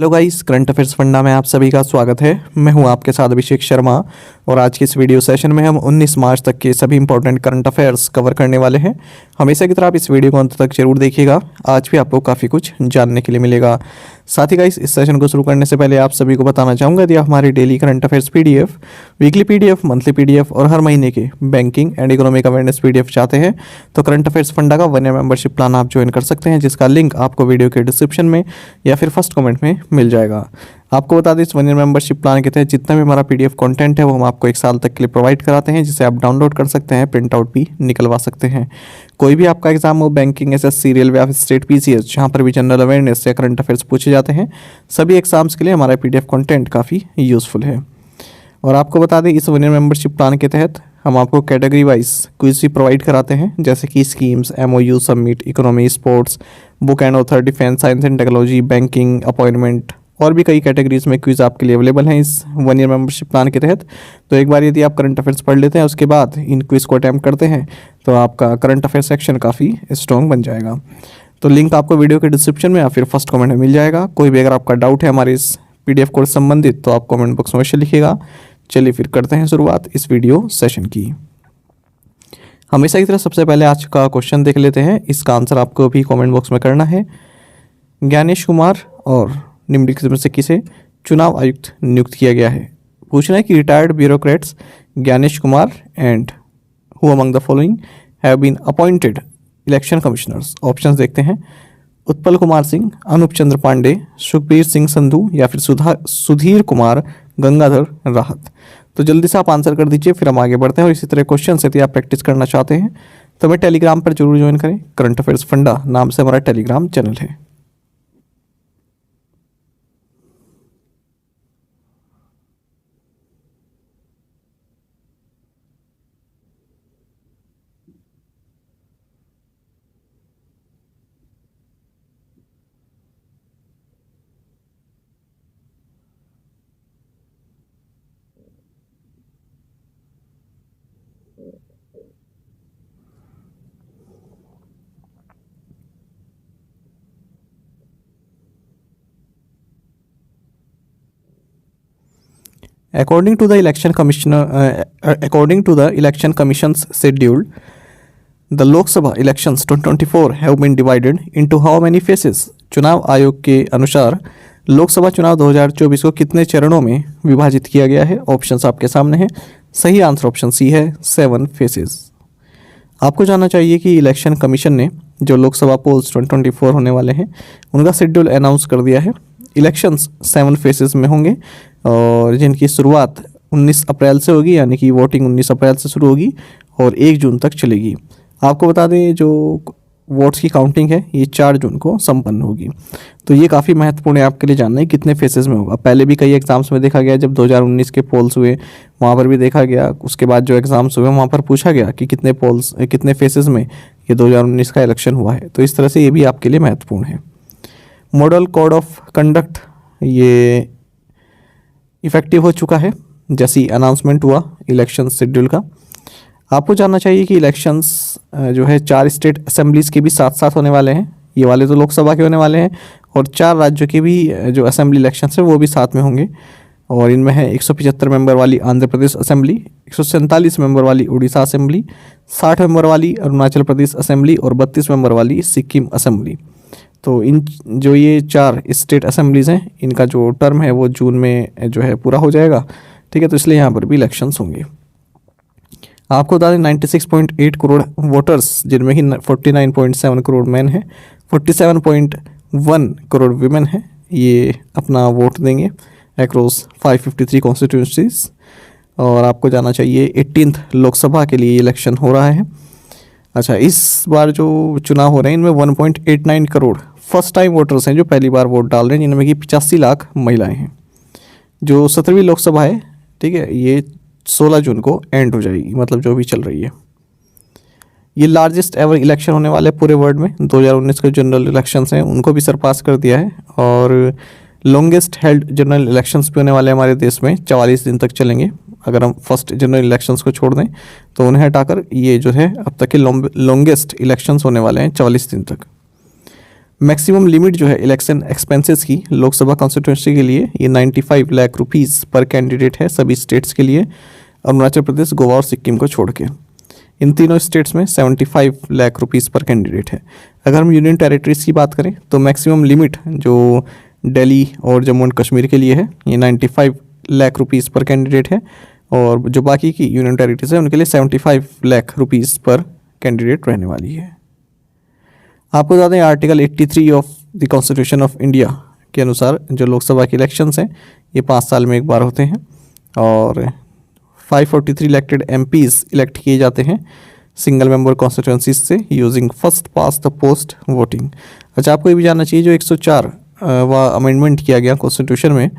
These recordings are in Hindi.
Hello guys, current affairs funda में आप सभी का स्वागत है। मैं हूं आपके साथ अभिषेक शर्मा और आज की इस वीडियो सेशन में हम 19 मार्च तक के सभी इंपॉर्टेंट करंट अफेयर्स कवर करने वाले हैं। हमेशा की तरह आप इस वीडियो को अंत तक जरूर देखिएगा, आज भी आपको काफ़ी कुछ जानने के लिए मिलेगा। साथ ही गाइस, इस सेशन को शुरू करने से पहले आप सभी को बताना चाहूँगा यदि आप हमारी daily current affairs PDF, weekly PDF, monthly PDF और हर महीने के banking and economic awareness PDF चाहते हैं तो करंट अफेयर्स फंडा का 1 ईयर मेंबरशिप प्लान आप ज्वाइन कर सकते हैं, जिसका लिंक आपको वीडियो के डिस्क्रिप्शन में या फिर फर्स्ट कमेंट में मिल जाएगा। आपको बता दें, इस 1 ईयर मेंबरशिप प्लान के तहत जितना भी हमारा पीडीएफ कंटेंट है वो हम आपको 1 साल तक के लिए प्रोवाइड कराते हैं, जिसे आप डाउनलोड कर सकते हैं, प्रिंट आउट भी निकलवा सकते हैं। कोई भी आपका एग्जाम हो, बैंकिंग, एसएससी, रेलवे या स्टेट पीसीएस, जहाँ पर भी जनरल अवेयरनेस या करंट अफेयर्स पूछे जाते हैं, सभी एग्जाम्स के लिए हमारा पीडीएफ कंटेंट काफ़ी यूज़फुल है। और आपको बता दें, इस 1 ईयर मेंबरशिप प्लान के तहत हम आपको कैटेगरी वाइज क्विज भी प्रोवाइड कराते हैं, जैसे कि schemes, MOU, submit, economy, sports, book and author, defence, science and technology, banking, appointment और भी कई कैटेगरीज में क्विज आपके लिए अवेलेबल हैं इस 1 ईयर मेंबरशिप प्लान के तहत। तो एक बार यदि आप करंट अफेयर्स पढ़ लेते हैं, उसके बाद इन क्विज को अटैम्प्ट करते हैं, तो आपका करंट अफेयर सेक्शन काफ़ी स्ट्रॉन्ग बन जाएगा। तो लिंक आपको वीडियो के डिस्क्रिप्शन में या फिर फर्स्ट कमेंट में मिल जाएगा। कोई भी अगर आपका डाउट है हमारे इस पीडीएफ कोर्स संबंधित तो आप कमेंट बॉक्स में अवश्य लिखिएगा। चलिए फिर करते हैं शुरुआत इस वीडियो सेशन की। हमेशा की तरह सबसे पहले आज का क्वेश्चन देख लेते हैं, इसका आंसर आपको भी कमेंट बॉक्स में करना है। ज्ञानेश कुमार और निम्नलिखित में से किसे चुनाव आयुक्त नियुक्त किया गया है? पूछना है कि retired bureaucrats Gyanesh Kumar and who among the following have been appointed election commissioners. Options देखते हैं, उत्पल कुमार सिंह, अनूप चंद्र पांडे, सुखबीर सिंह संधू या फिर सुधीर कुमार गंगाधर राहत। तो जल्दी से आप आंसर कर दीजिए, फिर हम आगे बढ़ते हैं। और इसी तरह क्वेश्चन यदि आप प्रैक्टिस करना चाहते हैं तो हमें टेलीग्राम पर जरूर ज्वाइन करें। करंट अफेयर्स फंडा नाम से हमारा टेलीग्राम चैनल है। According to the Election Commission's schedule, the Lok Sabha elections 2024 have been divided into how many phases? चुनाव आयोग के अनुसार लोकसभा चुनाव 2024 को कितने चरणों में विभाजित किया गया है? ऑप्शंस आपके सामने हैं। सही आंसर ऑप्शन सी है, 7 फेसेस। आपको जानना चाहिए कि इलेक्शन कमीशन ने जो लोकसभा पोल्स 2024 होने वाले हैं उनका शेड्यूल अनाउंस कर दिया है। इलेक्शंस 7 फेसेस में होंगे और जिनकी शुरुआत 19 अप्रैल से होगी, यानी कि वोटिंग 19 अप्रैल से शुरू होगी और 1 जून तक चलेगी। आपको बता दें, जो वोट्स की काउंटिंग है ये 4 जून को संपन्न होगी। तो ये काफ़ी महत्वपूर्ण है आपके लिए जानना है कितने फेसेस में होगा। पहले भी कई एग्जाम्स में देखा गया, जब 2019 के पोल्स हुए वहाँ पर भी देखा गया, उसके बाद जो एग्ज़ाम्स हुए वहाँ पर पूछा गया कि कितने फेसेस में ये 2019 का इलेक्शन हुआ है। तो इस तरह से ये भी आपके लिए महत्वपूर्ण है। मॉडल कोड ऑफ कंडक्ट ये इफ़ेक्टिव हो चुका है जैसी अनाउंसमेंट हुआ इलेक्शन शेड्यूल का। आपको जानना चाहिए कि इलेक्शंस जो है 4 स्टेट असेंबलीज़ के भी साथ साथ होने वाले हैं। ये वाले तो लोकसभा के होने वाले हैं और 4 राज्यों के भी जो असेंबली इलेक्शंस हैं वो भी साथ में होंगे। और इनमें है 175 मेंबर वाली आंध्र प्रदेश असेंबली, 147 मेंबर वाली उड़ीसा असेंबली, 60 मेंबर वाली अरुणाचल प्रदेश असेंबली और 32 मेंबर वाली सिक्किम असेंबली। तो इन जो ये 4 स्टेट असेंबलीज़ हैं इनका जो टर्म है वो जून में जो है पूरा हो जाएगा। ठीक है, तो इसलिए यहाँ पर भी इलेक्शंस होंगे। आपको बता दें 96.8 करोड़ वोटर्स, जिनमें कि 49.7 करोड़ मैन हैं, 47.1 करोड़ वीमेन हैं, ये अपना वोट देंगे अक्रॉस 553 कॉन्स्टिट्यूंसीज। और आपको जानना चाहिए 18th लोकसभा के लिए इलेक्शन हो रहा है। अच्छा, इस बार जो चुनाव हो रहे हैं इनमें 1.89 करोड़ फर्स्ट टाइम वोटर्स हैं जो पहली बार वोट डाल रहे हैं, जिनमें कि 85 लाख महिलाएं हैं। जो 17वीं लोकसभा है, ठीक है, ये 16 जून को एंड हो जाएगी, मतलब जो भी चल रही है। ये लार्जेस्ट एवर इलेक्शन होने वाले पूरे वर्ल्ड में। 2019 के जनरल इलेक्शंस हैं उनको भी सरपास कर दिया है और लॉन्गेस्ट हेल्ड जनरल इलेक्शंस भी होने वाले हमारे देश में 44 दिन तक चलेंगे। अगर हम फर्स्ट जनरल इलेक्शंस को छोड़ दें तो उन्हें हटाकर ये जो है अब तक के लॉन्गेस्ट इलेक्शंस होने वाले हैं 44 दिन तक। मैक्सिमम लिमिट जो है इलेक्शन एक्सपेंसेस की लोकसभा कॉन्स्टिट्यूंसी के लिए ये 95 लाख रुपीस पर कैंडिडेट है सभी स्टेट्स के लिए, अरुणाचल प्रदेश, गोवा और सिक्किम को छोड़ के। इन तीनों स्टेट्स में 75 लाख रुपीस पर कैंडिडेट है। अगर हम यूनियन टेरिटरीज की बात करें तो मैक्सिमम लिमिट जो दिल्ली और जम्मू एंड कश्मीर के लिए है ये 95 लाख रुपीस पर कैंडिडेट है, और जो बाकी की यूनियन टेरिटरीज है उनके लिए 75 लाख रुपीस पर कैंडिडेट रहने वाली है। आपको बता दें article 83 of the constitution of India के अनुसार जो लोकसभा के इलेक्शंस हैं ये 5 साल में एक बार होते हैं, और 543 इलेक्टेड एमपीज इलेक्ट किए जाते हैं सिंगल मेंबर कॉन्स्टिट्यूंसीज से using first pass the post voting. अच्छा, आपको ये भी जानना चाहिए जो 104 वा अमेंडमेंट किया गया कॉन्स्टिट्यूशन में,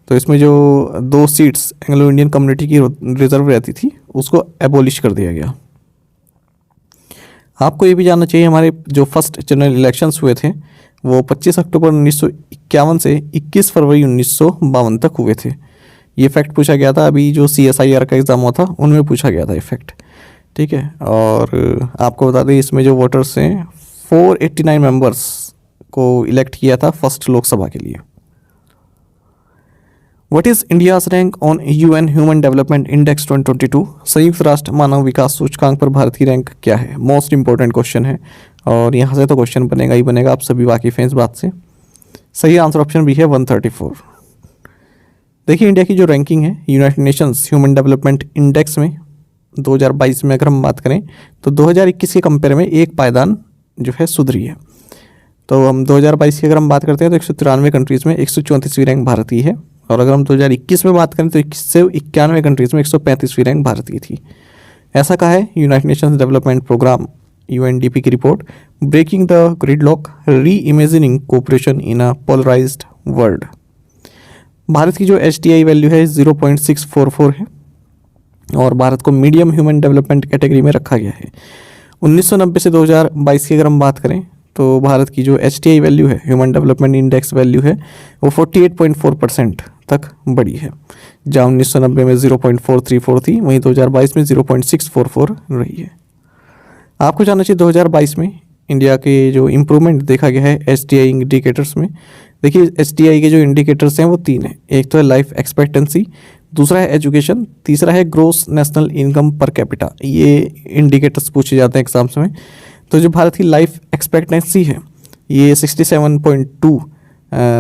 तो इसमें जो 2 सीट्स एंग्लो इंडियन कम्युनिटी की रिजर्व रहती थी उसको एबोलिश कर दिया गया। आपको ये भी जानना चाहिए हमारे जो फर्स्ट जनरल इलेक्शंस हुए थे वो 25 अक्टूबर 1951 से 21 फरवरी 1952 तक हुए थे। ये फैक्ट पूछा गया था, अभी जो CSIR का एग्ज़ाम हुआ था उनमें पूछा गया था ये फैक्ट, ठीक है। और आपको बता दें इसमें जो वोटर्स हैं 489 मेंबर्स को इलेक्ट किया था फर्स्ट लोकसभा के लिए। What is India's rank on UN human development index 2022? संयुक्त राष्ट्र मानव विकास सूचकांक पर भारत की रैंक क्या है? मोस्ट इंपॉर्टेंट क्वेश्चन है और यहाँ से तो क्वेश्चन बनेगा ही बनेगा, आप सभी वाकिफ़ हैं इस बात से। सही आंसर ऑप्शन बी है 134। देखिए इंडिया की जो रैंकिंग है United Nations human development index में 2022 में अगर हम बात करें तो 2021 के कंपेयर में एक पायदान जो है सुधरी है। तो हम 2022 की अगर हम बात करते हैं तो 193 कंट्रीज़ में 134वीं रैंक भारत की है, और अगर हम 2021 में बात करें तो 21 से 91 कंट्रीज़ में 135वीं रैंक भारत की थी। ऐसा कहा है United Nations Development Programme UNDP की report breaking the gridlock reimagining cooperation in a polarised world. Bharat की जो HDI वैल्यू है 0.644 है और भारत को मीडियम ह्यूमन डेवलपमेंट कैटेगरी में रखा गया है। 1990 से 2022 की अगर हम बात करें तो भारत की जो HDI वैल्यू है ह्यूमन डेवलपमेंट इंडेक्स वैल्यू है वो 48.4% तक बढ़ी है। जहाँ 1990 में 0.434 थी वहीं 2022 में 0.644 रही है। आपको जानना चाहिए 2022 में इंडिया के जो इम्प्रूवमेंट देखा गया है HDI इंडिकेटर्स में। देखिए HDI के जो इंडिकेटर्स हैं वो 3 हैं, एक तो है लाइफ एक्सपेक्टेंसी, दूसरा है एजुकेशन, तीसरा है gross national income per capita. ये इंडिकेटर्स पूछे जाते हैं एग्जाम्स में। तो जो भारत की लाइफ एक्सपेक्टेंसी है ये 67.2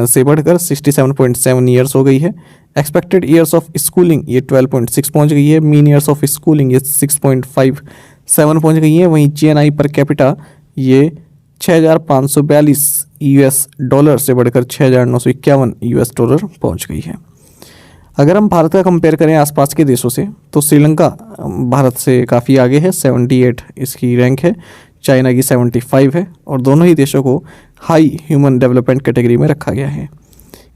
से बढ़कर 67.7 ईयर्स हो गई है। एक्सपेक्टेड ईयर्स ऑफ स्कूलिंग ये 12.6 पहुंच गई है। मीन ईयर्स ऑफ स्कूलिंग ये 6.57 पहुंच गई है। वहीं GNI पर कैपिटा ये 6,542 US डॉलर से बढ़कर 6,951 US डॉलर पहुंच गई है। अगर हम भारत का कंपेयर करें आसपास के देशों से तो श्रीलंका भारत से काफ़ी आगे है, 78 इसकी रैंक है। चाइना की 75 है और दोनों ही देशों को हाई ह्यूमन डेवलपमेंट कैटेगरी में रखा गया है।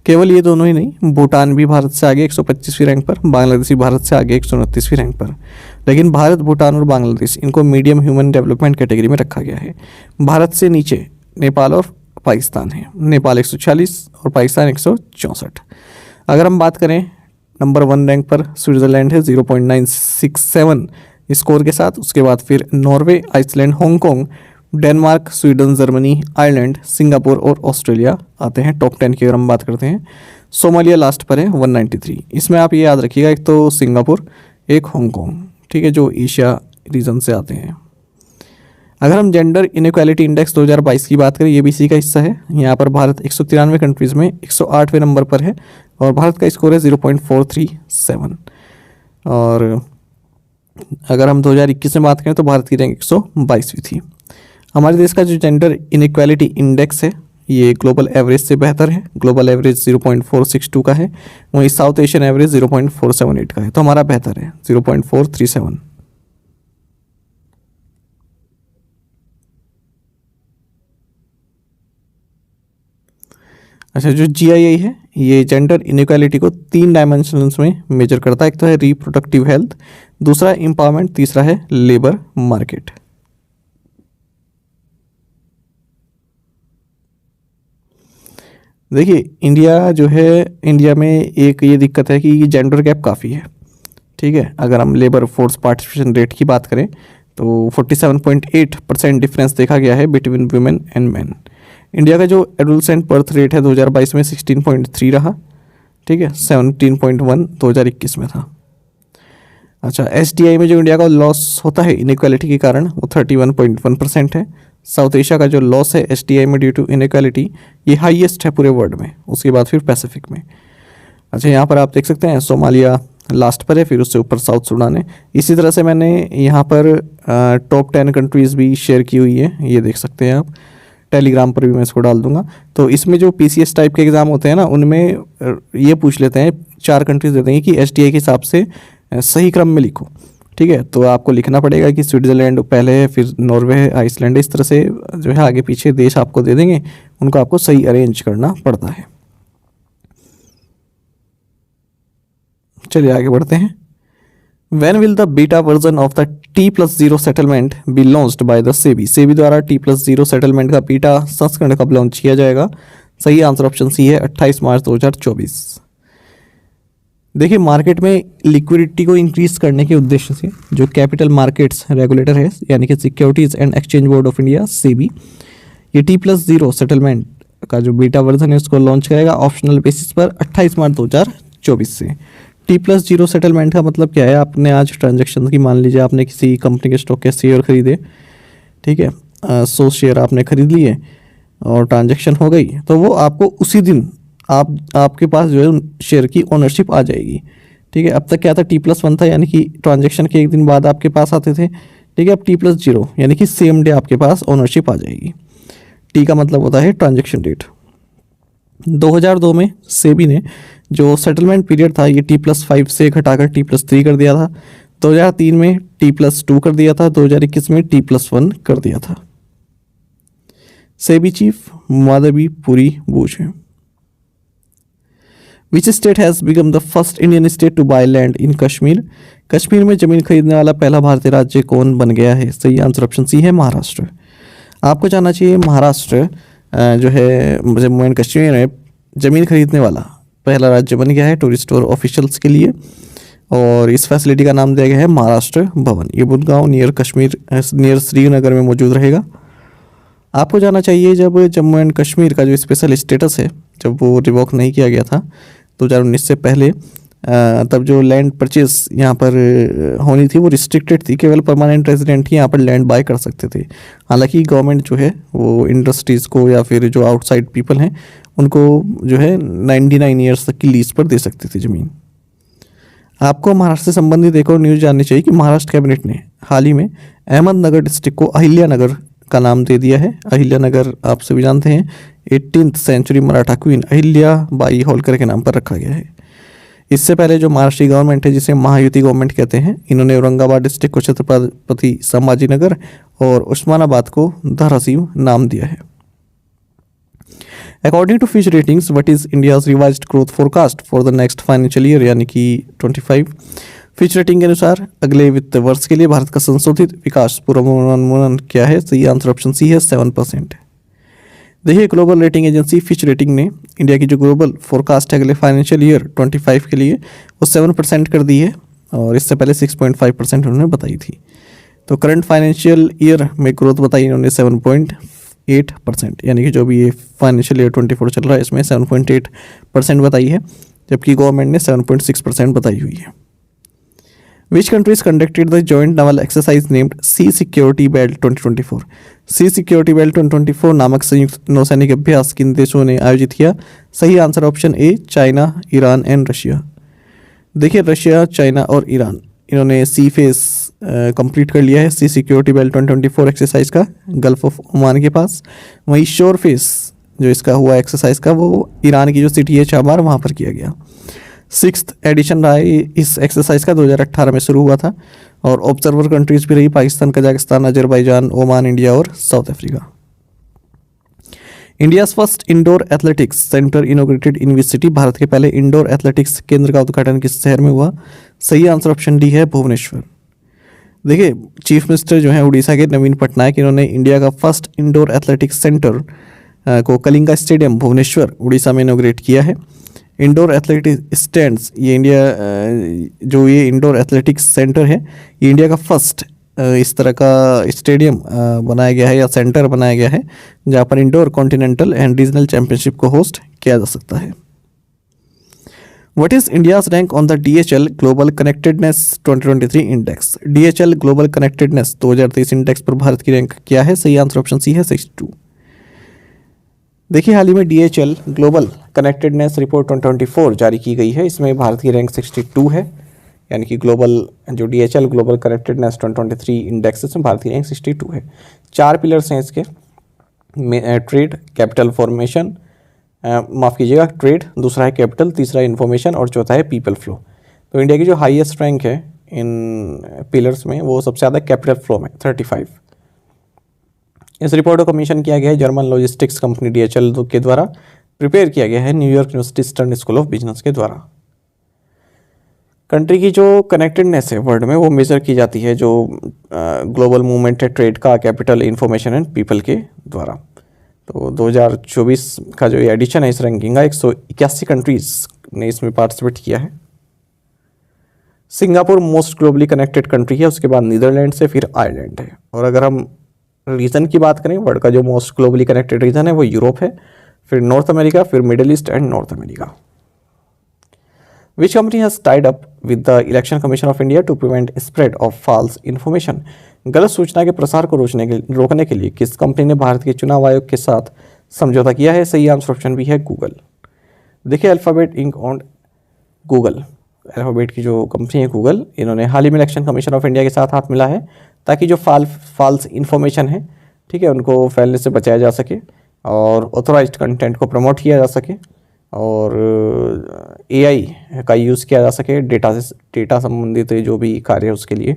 केवल ये दोनों ही नहीं, भूटान भी भारत से आगे 125वीं रैंक पर, बांग्लादेश भी भारत से आगे 129वीं रैंक पर। लेकिन भारत, भूटान और बांग्लादेश इनको मीडियम ह्यूमन डेवलपमेंट कैटेगरी में रखा गया है। भारत से नीचे नेपाल और पाकिस्तान है। नेपाल 146 और पाकिस्तान 164। अगर हम बात करें नंबर 1 रैंक पर स्विट्ज़रलैंड है 0.967 स्कोर के साथ। उसके बाद फिर Norway, Iceland, Hong Kong, Denmark, Sweden, Germany, Ireland, Singapore और ऑस्ट्रेलिया आते हैं टॉप 10 की अगर हम बात करते हैं। सोमालिया लास्ट पर है 193। इसमें आप ये याद रखिएगा, एक तो सिंगापुर, एक हांगकांग, ठीक है, जो एशिया रीजन से आते हैं। अगर हम जेंडर इनइक्वालिटी इंडेक्स 2022 की बात करें, ये भी इसी का हिस्सा है। यहाँ पर भारत 193 कंट्रीज़ में 108वें नंबर पर है और भारत का स्कोर है 0.437। और अगर हम 2021 में बात करें तो भारत की रैंक 122वीं थी। हमारे देश का जो जेंडर इनइक्वालिटी इंडेक्स है ये ग्लोबल एवरेज से बेहतर है। ग्लोबल एवरेज 0.462 का है, वहीं साउथ एशियन एवरेज 0.478 का है, तो हमारा बेहतर है 0.437। अच्छा, जो GII है ये जेंडर इनइक्वालिटी को 3 डायमेंशंस में मेजर करता है। एक तो है रिप्रोडक्टिव हेल्थ, दूसरा है एम्पावरमेंट, तीसरा है लेबर मार्केट। देखिए इंडिया जो है, इंडिया में एक ये दिक्कत है कि जेंडर गैप काफ़ी है, ठीक है। अगर हम लेबर फोर्स पार्टिसिपेशन रेट की बात करें तो 47.8% डिफरेंस देखा गया है between women and man. India का जो एडोलसेंट बर्थ रेट है 2022 में 16.3 रहा, ठीक है, 17.1 2021 में था। अच्छा, एसडीआई में जो इंडिया का लॉस होता है इनइक्वालिटी के कारण वो 31.1% है। साउथ एशिया का जो लॉस है एसडीआई में ड्यू टू इनइक्वालिटी ये हाईएस्ट है पूरे वर्ल्ड में, उसके बाद फिर पैसिफिक में। अच्छा, यहाँ पर आप देख सकते हैं सोमालिया लास्ट पर है, फिर उससे ऊपर साउथ सूडान है। इसी तरह से मैंने यहाँ पर टॉप 10 कंट्रीज़ भी शेयर की हुई है, ये देख सकते हैं आप। टेलीग्राम पर भी मैं इसको डाल दूंगा। तो इसमें जो पीसीएस टाइप के एग्ज़ाम होते हैं ना, उनमें ये पूछ लेते हैं, 4 कंट्रीज देते हैं कि एसडीआई के हिसाब से सही क्रम में लिखो, ठीक है। तो आपको लिखना पड़ेगा कि स्विट्ज़रलैंड पहले है, फिर नॉर्वे है, आइसलैंड, इस तरह से जो है आगे पीछे देश आपको दे देंगे, उनको आपको सही अरेंज करना पड़ता है। चलिए आगे बढ़ते हैं। When will the beta version of the T+0 settlement be launched by the SEBI? SEBI द्वारा T+0 सेटलमेंट का बीटा संस्करण कब लॉन्च किया जाएगा? सही आंसर ऑप्शन सी है 28 मार्च 2024। देखिए, मार्केट में लिक्विडिटी को इंक्रीज करने के उद्देश्य से जो कैपिटल मार्केट्स रेगुलेटर है यानी कि securities and exchange board of India SEBI, ये T+0 सेटलमेंट का जो बीटा वर्जन है उसको लॉन्च करेगा ऑप्शनल बेसिस पर 28 मार्च 2024 से। T+0 सेटलमेंट का मतलब क्या है? आपने आज ट्रांजैक्शन की, मान लीजिए आपने किसी कंपनी के स्टॉक के शेयर खरीदे, ठीक है, 100 शेयर आपने खरीद लिए और ट्रांजैक्शन हो गई, तो वो आपको उसी दिन आपके पास जो है शेयर की ओनरशिप आ जाएगी, ठीक है। अब तक क्या था, T+1 था, यानी कि ट्रांजैक्शन के एक दिन बाद आपके पास आते थे, ठीक है। अब T+0 यानी कि सेम डे आपके पास ओनरशिप आ जाएगी। T का मतलब होता है ट्रांजैक्शन डेट। 2002 में सेबी ने जो सेटलमेंट पीरियड था ये T+5 से घटाकर T+3 कर दिया था। 2003 में T+2 कर दिया था। 2021 में T+1 कर दिया था। सेबी चीफ माधवी पुरी बूच है। Which state has become the first Indian state to buy land in Kashmir? Kashmir में जमीन खरीदने वाला पहला भारतीय राज्य कौन बन गया है? सही आंसर ऑप्शन सी है महाराष्ट्र। आपको जानना चाहिए महाराष्ट्र जो है जम्मू एंड कश्मीर में ज़मीन खरीदने वाला पहला राज्य बन गया है टूरिस्ट और ऑफिशियल्स के लिए, और इस फैसिलिटी का नाम दिया गया है महाराष्ट्र भवन। ये बुदगांव नियर श्रीनगर में मौजूद रहेगा। आपको जानना चाहिए जब जम्मू एंड कश्मीर का जो स्पेशल स्टेटस है जब वो रिवॉक नहीं किया गया था 2019 से पहले, तब जो लैंड परचेज यहाँ पर होनी थी वो रिस्ट्रिक्टेड थी, केवल परमानेंट रेजिडेंट ही यहाँ पर लैंड बाय कर सकते थे। हालांकि गवर्नमेंट जो है वो इंडस्ट्रीज़ को या फिर जो आउटसाइड पीपल हैं उनको जो है 99 ईयर्स तक की लीज पर दे सकती थी ज़मीन। आपको महाराष्ट्र से संबंधित एक और न्यूज़ जाननी चाहिए कि महाराष्ट्र कैबिनेट ने हाल ही में अहमदनगर डिस्ट्रिक्ट को अहिल्यानगर का नाम दे दिया है। अहिल्यानगर आप सभी जानते हैं 18th century Maratha queen Ahilya Bai Holkar के नाम पर रखा गया है। इससे पहले जो महाराष्ट्र गवर्नमेंट है जिसे महायुति गवर्नमेंट कहते हैं, इन्होंने औरंगाबाद डिस्ट्रिक्ट को छत्रपति संभाजी नगर और उस्मानाबाद को धाराशिव नाम दिया है। According to Fitch ratings what is India's revised growth forecast for the next financial year यानी कि 25। फिच रेटिंग के अनुसार अगले वित्त वर्ष के लिए भारत का संशोधित विकास पूर्वानुमान क्या है? सही आंसर ऑप्शन सी है 7%। देखिए, global rating agency Fitch rating ने इंडिया की जो ग्लोबल फोरकास्ट है अगले फाइनेंशियल ईयर 25 के लिए वो 7% कर दी है, और इससे पहले 6.5% उन्होंने बताई थी। तो करंट फाइनेंशियल ईयर में ग्रोथ बताई इन्होंने 7.8%, यानी कि जो भी ये फाइनेंशियल ईयर 24 चल रहा है इसमें 7.8% बताई है, जबकि गवर्नमेंट ने 7.6% बताई हुई है। Which countries conducted the joint naval exercise named Sea Security Belt 2024? Sea Security Belt 2024 नामक संयुक्त नौसैनिक अभ्यास किन देशों ने आयोजित किया? सही answer option A China, Iran and Russia. देखिए, रशिया, चाइना और ईरान इन्होंने सी फेस कंप्लीट कर लिया है सी सिक्योरिटी बेल्ट 2024 एक्सरसाइज का गल्फ ऑफ ओमान के पास। वहीं शोर फेस जो इसका हुआ एक्सरसाइज का वो ईरान की जो सिटी है चाबार वहाँ पर किया गया। 6th एडिशन रहा इस एक्सरसाइज का, 2018 में शुरू हुआ था, और ऑब्जर्वर कंट्रीज भी रही Pakistan, Kazakhstan, Azerbaijan, Oman, India और South Africa. India's first indoor athletics centre inaugurated in which city? Bharat के पहले इंडोर एथलेटिक्स केंद्र का उद्घाटन किस शहर में हुआ? सही आंसर ऑप्शन डी है भुवनेश्वर। देखिए, चीफ मिनिस्टर जो है उड़ीसा के नवीन पटनायक, इन्होंने इंडिया का फर्स्ट इंडोर एथलेटिक्स सेंटर को कलिंगा स्टेडियम भुवनेश्वर उड़ीसा में इनोग्रेट किया है। इंडोर एथलेटिक स्टैंड्स ये इंडिया जो ये इंडोर एथलेटिक्स सेंटर है ये इंडिया का फर्स्ट इस तरह का स्टेडियम बनाया गया है या सेंटर बनाया गया है जहाँ पर indoor continental and regional championship को होस्ट किया जा सकता है। What is India's rank on the DHL Global Connectedness 2023 index? DHL Global Connectedness 2023 index पर भारत की रैंक क्या है? सही आंसर ऑप्शन सी है 62। देखिए हाल ही में DHL ग्लोबल कनेक्टेडनेस रिपोर्ट 2024 जारी की गई है। इसमें भारत की रैंक 62 है, यानी कि ग्लोबल जो DHL ग्लोबल कनेक्टेडनेस 2023 इंडेक्स में भारत की रैंक 62 है। 4 पिलर्स हैं इसके, ट्रेड, कैपिटल फॉर्मेशन, माफ़ कीजिएगा ट्रेड, दूसरा है कैपिटल, तीसरा है इन्फॉर्मेशन और चौथा है पीपल फ्लो। तो इंडिया की जो हाईएस्ट रैंक है इन पिलर्स में वो सबसे ज़्यादा कैपिटल फ्लो में 35। इस रिपोर्ट को कमीशन किया गया है जर्मन लॉजिस्टिक्स कंपनी DHL के द्वारा, प्रिपेयर किया गया है New York university stern school of business के द्वारा। कंट्री की जो कनेक्टेडनेस है वर्ल्ड में वो मेजर की जाती है जो ग्लोबल मूवमेंट है ट्रेड का, कैपिटल, इन्फॉर्मेशन एंड पीपल के द्वारा। तो 2024 का जो ये एडिशन है इस रैंकिंग का 181 कंट्रीज़ ने इसमें पार्टिसिपेट किया है। Singapore most globally connected country है, उसके बाद नीदरलैंड से फिर आयरलैंड है। और अगर हम रीजन की बात करें, वर्ल्ड का जो मोस्ट ग्लोबली कनेक्टेड रीजन है वो यूरोप है, फिर नॉर्थ अमेरिका, फिर Middle East and North America. Which company has tied up with the Election Commission of India to prevent spread of false information? गलत सूचना के प्रसार को रोकने के लिए किस कंपनी ने भारत के चुनाव आयोग के साथ समझौता किया है? सही आंसर ऑप्शन भी है गूगल। देखिए Alphabet Inc on Google, Alphabet की जो कंपनी है गूगल, इन्होंने हाल ही में इलेक्शन कमीशन ऑफ इंडिया के साथ हाथ मिला है ताकि जो फॉल्स इन्फॉर्मेशन है, ठीक है, उनको फैलने से बचाया जा सके और ऑथोराइज्ड कंटेंट को प्रमोट किया जा सके और AI का यूज़ किया जा सके डेटा संबंधित जो भी कार्य है उसके लिए।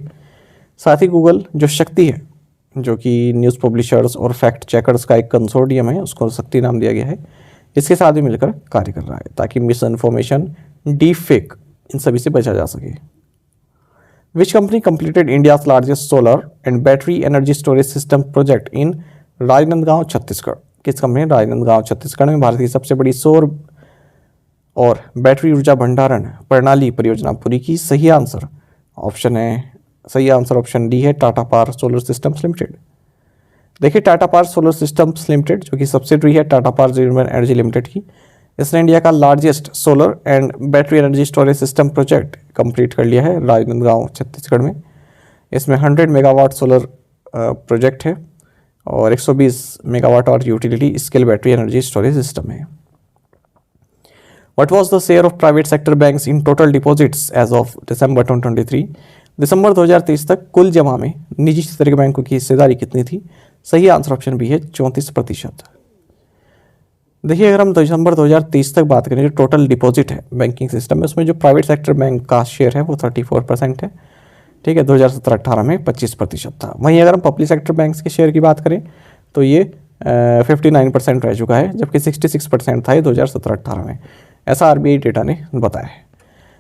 साथ ही गूगल जो शक्ति है, जो कि न्यूज़ पब्लिशर्स और फैक्ट चेकर्स का एक कंसोर्टियम है, उसको शक्ति नाम दिया गया है, इसके साथ भी मिलकर कार्य कर रहा है ताकि मिस इन्फॉर्मेशन, डीप फेक, इन सभी से बचा जा सके। Which company completed India's largest solar and battery energy storage system project in Rajnandgaon Chhattisgarh? किस कंपनी ने राजनांदगांव छत्तीसगढ़ में भारत की सबसे बड़ी सौर और बैटरी ऊर्जा भंडारण प्रणाली परियोजना पूरी की? सही आंसर ऑप्शन डी है Tata power solar systems limited. देखिए Tata power solar systems limited जो कि सब्सिडरी है Tata power renewable energy limited की, इसने इंडिया का largest solar and battery energy storage system project complete कर लिया है राजनांदगांव छत्तीसगढ़ में। इसमें 100 मेगावाट सोलर प्रोजेक्ट है और 120 मेगावाट और utility scale battery energy storage system है। What was the share of private sector banks in total deposits as of December 2023? दिसंबर 2023 तक कुल जमा में निजी क्षेत्र के बैंकों की हिस्सेदारी कितनी थी? सही आंसर ऑप्शन भी है 34%। देखिए अगर हम दिसंबर 2023 तक बात करें, जो टोटल डिपॉजिट है बैंकिंग सिस्टम में, उसमें जो प्राइवेट सेक्टर बैंक का शेयर है वो 34% है, ठीक है। 2017-18 में 25% था। वहीं अगर हम पब्लिक सेक्टर बैंक्स के शेयर की बात करें तो ये 59% रह चुका है, जबकि 66% था ये 2017-18 में, ऐसा RBI डेटा ने बताया है।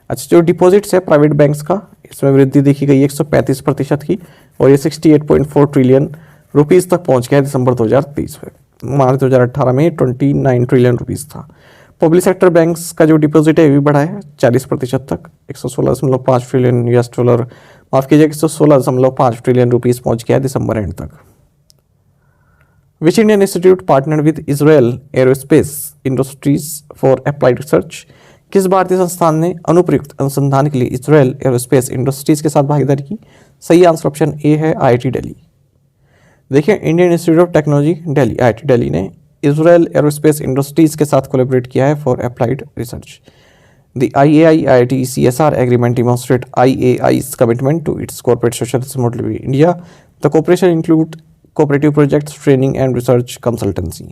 अच्छा, जो डिपॉजिट्स है प्राइवेट बैंक्स का, इसमें वृद्धि देखी गई 135% की और ये 68.4 ट्रिलियन रुपीज़ तक पहुंच गया दिसंबर 2023 में। मार्च 2018 में 29 ट्रिलियन रुपीज़ था। पब्लिक सेक्टर बैंक्स का जो डिपॉजिट है ये भी बढ़ा है 40% तक, 116.5 ट्रिलियन $, माफ़ कीजिएगा 116.5 ट्रिलियन रुपीज़ पहुँच गया दिसंबर एंड तक। Which Indian institute partner with Israel aerospace industries for applied research? किस भारतीय संस्थान ने अनुप्रयुक्त अनुसंधान के लिए इजराइल एरोस्पेस इंडस्ट्रीज के साथ भागीदारी की? सही आंसर ऑप्शन ए है IIT दिल्ली। देखिए Indian institute of technology Delhi IIT Delhi ने इजराइल एरोस्पेस इंडस्ट्रीज के साथ कोलैबोरेट किया है for applied research. The IAI-IIT CSR agreement demonstrates IAI's commitment to its corporate social responsibility in India. The cooperation includes cooperative projects, training and research consultancy.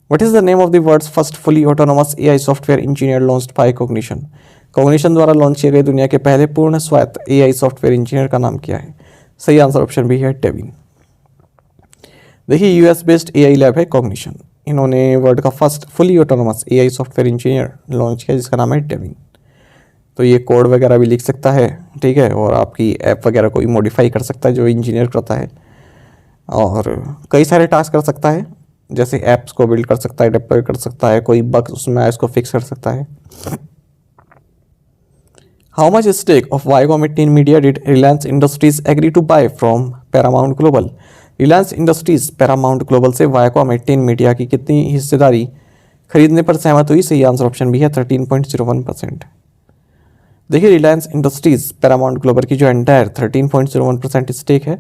What is the name of the world's first fully autonomous AI software engineer launched by Cognition? Cognition द्वारा लॉन्च किए गए दुनिया के पहले पूर्ण स्वायत्त AI सॉफ्टवेयर इंजीनियर का नाम क्या है? सही आंसर ऑप्शन भी है डेविन। देखिए US बेस्ड AI लैब है Cognition, इन्होंने वर्ल्ड का first fully autonomous AI software engineer launch किया जिसका नाम है डेविन। तो ये कोड वगैरह भी लिख सकता है, ठीक है, और आपकी ऐप वगैरह को मॉडिफाई कर सकता है जो इंजीनियर करता है, और कई सारे टास्क कर सकता है, जैसे ऐप्स को बिल्ड कर सकता है, डिप्लॉय कर सकता है, कोई बग उसमें आए उसको फिक्स कर सकता है। How much stake of Viacom 18 media did Reliance Industries agree to buy from Paramount Global. Reliance Industries Paramount Global से वायकॉम 18 मीडिया की कितनी हिस्सेदारी खरीदने पर सहमत हुई। सही आंसर ऑप्शन बी है 13.01%। देखिए रिलायंस इंडस्ट्रीज पैरामाउंट ग्लोबल की जो एंटायर 13.01% स्टेक है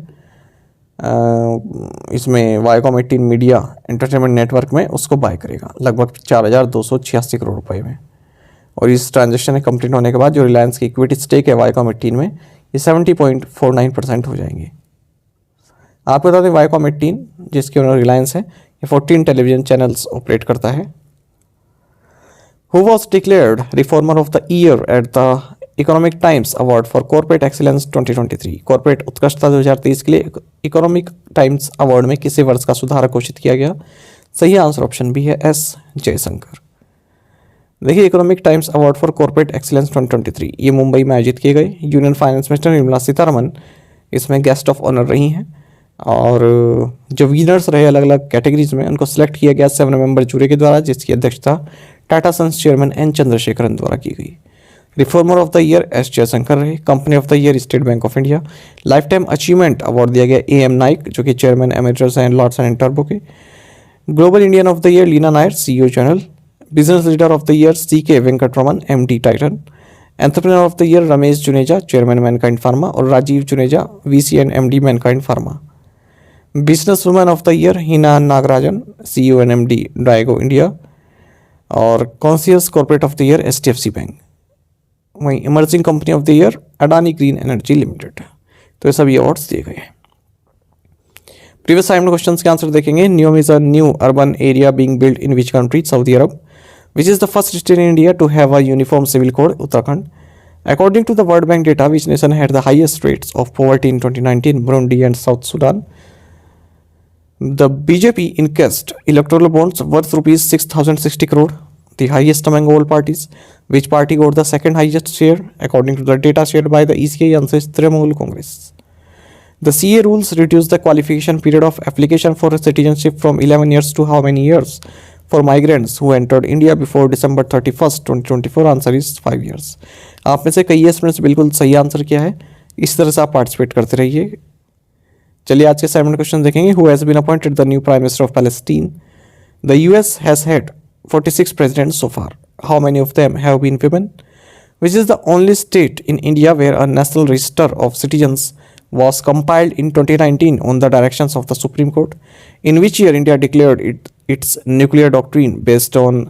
इसमें वायकॉम 18 मीडिया एंटरटेनमेंट नेटवर्क में उसको बाय करेगा लगभग 4,286 करोड़ रुपए में। और इस ट्रांजेक्शन कंप्लीट होने के बाद जो रिलायंस की इक्विटी स्टेक है वायकॉम 18 में ये 70.49% हो जाएंगे। आपको बता दें वायकॉम 18 जिसके ओनर रिलायंस है ये 14 टेलीविजन चैनल्स ऑपरेट करता है। Who was declared reformer of the year at the economic times award for corporate excellence 2023। Corporate उत्कृष्टता 2023 के लिए इकोनॉमिक टाइम्स अवार्ड में किसी वर्ष का सुधारक घोषित किया गया। सही आंसर ऑप्शन बी है एस जयशंकर। देखिए economic times award for corporate excellence 2023 ये मुंबई में आयोजित किए गए। Union finance minister Nirmala Sitharaman इसमें गेस्ट ऑफ ऑनर रही हैं और जो विनर्स रहे अलग अलग कैटेगरीज में उनको सिलेक्ट किया गया 7 मेंबर जूरी के द्वारा जिसकी अध्यक्षता Tata sons chairman N Chandrasekaran द्वारा की गई। Reformer of the year S Jaishankar रहे। Company of the year state bank of India. Lifetime achievement award दिया गया एम नाइक जो कि चेयरमैन एमेटर्स एंड लॉर्ड्स एंड टर्बो के। Global Indian of the year Leena Nair CEO Chanel. Business leader of the year CK Venkataraman MD Titan. Entrepreneur of the year Ramesh Juneja chairman Mankind pharma और Rajeev Juneja VC and MD Mankind pharma. Business women of the year Hina Nagarajan CEO and MD ड्राइगो इंडिया और conscious corporate of the year HDFC bank. वहीं emerging company of the year Adani green energy limited. तो ये सभी अवार्ड्स दिए गए हैं। प्रीवियस असाइनमेंट क्वेश्चंस के आंसर देखेंगे। Neom is a new urban area being built in which country. Saudi Arabia. Which is the first state in India to have a uniform civil code. Uttarakhand. According to the World Bank data which nation had the highest rates of poverty in 2019। Burundi and South Sudan. The BJP encased electoral bonds worth rupees 6,060 crore, the highest among all parties. Which party got the second highest share? According to the data shared by the ECI, answer is Trinamool Congress. The CA rules reduce the qualification period of application for citizenship from 11 years to how many years? For migrants who entered India before December 31st, 2024, answer is 5 years. आप में से कई स्टूडेंट्स बिल्कुल सही आंसर किया है। इस तरह से आप पार्टिसिपेट करते रहिए। चलिए आज के असाइनमेंट क्वेश्चन देखेंगे। Who has been appointed the new prime minister of Palestine. The US has had 46 presidents so far. How many of them have been women? Which is the only state in India where a national register of citizens was compiled in 2019 on the directions of the Supreme Court? In which year India declared its nuclear doctrine based on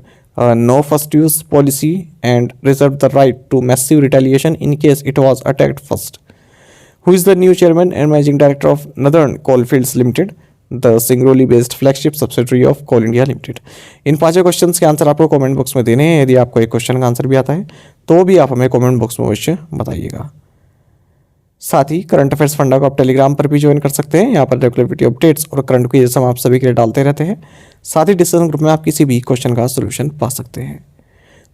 no first use policy and reserved the right to massive retaliation in case it was attacked first? Who is the new chairman and managing director of Northern Coalfields Limited, the Singrauli based flagship subsidiary of Coal India Limited? इन पांचों क्वेश्चंस के आंसर आपको कमेंट बॉक्स में देने हैं। यदि आपको एक क्वेश्चन का आंसर भी आता है तो भी आप हमें कमेंट बॉक्स में अवश्य बताइएगा। साथ ही करंट अफेयर्स फंडा को आप टेलीग्राम पर भी ज्वाइन कर सकते हैं। यहाँ पर रेगुलर वीडियो अपडेट्स और करंट क्विज़ हम आप सभी के लिए डालते रहते हैं। साथ ही डिस्कशन ग्रुप में आप किसी भी क्वेश्चन का सोल्यूशन पा सकते हैं।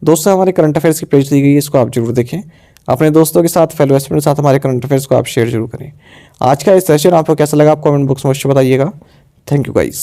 दोस्तों हमारे करंट अफेयर्स की पेज दी गई है, इसको आप जरूर देखें। अपने दोस्तों के साथ फेलो स्टूडेंट के साथ हमारे करंट अफेयर्स को आप शेयर जरूर करें। आज का इस सेशन आपको कैसा लगा आप कमेंट बॉक्स में अवश्य बताइएगा। Thank you guys.